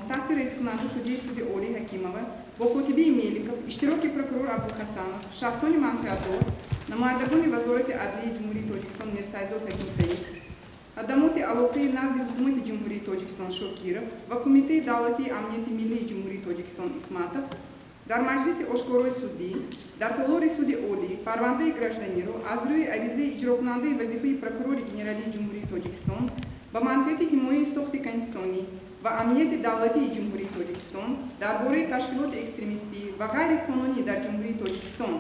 تحت رئیس کننده سود اولی حکیمова با کتیبه میلیکов اشتراک پروکورور عبدالحسنов شخصان منفعتدار نمایندگان وزارت عدلیه جمهوری تاجیکستان میرسایزاد حکیمزایی خدمات علاقه نزد حکومت جمهوری تاجیکستان شوکیرov و کمیته دولتی امنیت ملی جمهوری تاجیکستان اسماتov در مجلس اشکارای سودی در تالار سود اولی پرونده گраждани رو از روی عریضه اجرا کننده وظیفه پروکورور گنرالی جمهوری تاجیکستان با منفعت حمایت ساخت کنستیتوسیونی و امنیت دولتی جمهوری تاجیکستان درباره تشکیلات اکستریمیستی و غیر قانونی در جمهوری تاجیکستان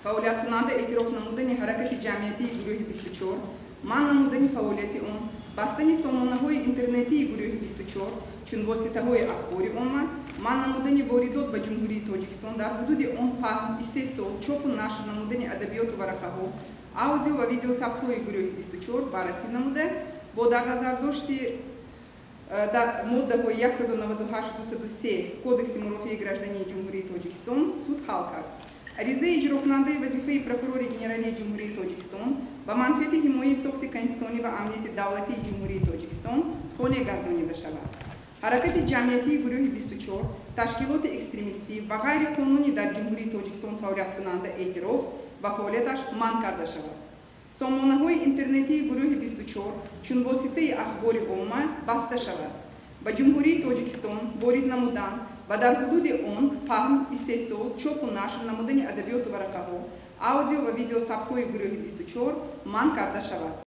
فعالیت کننده اعتراف نمودن حرکت جمعیتی گروه 24 من نمودن فعالیت آن بستن سامانه‌های اینترنتی گروه 24 چون واسطه‌های اخباری آمد من نمودن واردات به جمهوری تاجیکستان در حدود آن پهن استحصال چاپ و نشر نمودن ادبیات و ورقه‌ها آدیو و ویدیو ثبت‌های گروه 24 بررسی نموده با در نظر داشت در ماده 198 203 کودکس مرافع گраждани جمهوری تاجیکستان سود حل کرد. عریضه اجرا کننده وظیفه پروکورور گنرالی جمهوری تاجیکستان و منفعت حمایت ساخت کنستیتوسیونی و امنیت دولتی جمهوری تاجیکستان خانه گردانیده شود. حرکت جمعیتی گروه 24 تشکیلات اکستریمیستی و غیر قانونی در جمهوری تاجیکستان فعالیت کننده اعتراف و فعالیتش منع کرده شود. سامانه‌های اینترنتی گروه 24 چون واسطه اخباری عامه بسته شود. به جمهوری تاجیکستان وارد نمودن و در حدود آن پهن استحصال چاپ و نشر نمودن ادبیات و ورقه‌ها آدیو و ویدیو ثبت‌های گروه 24 منع کرده شود.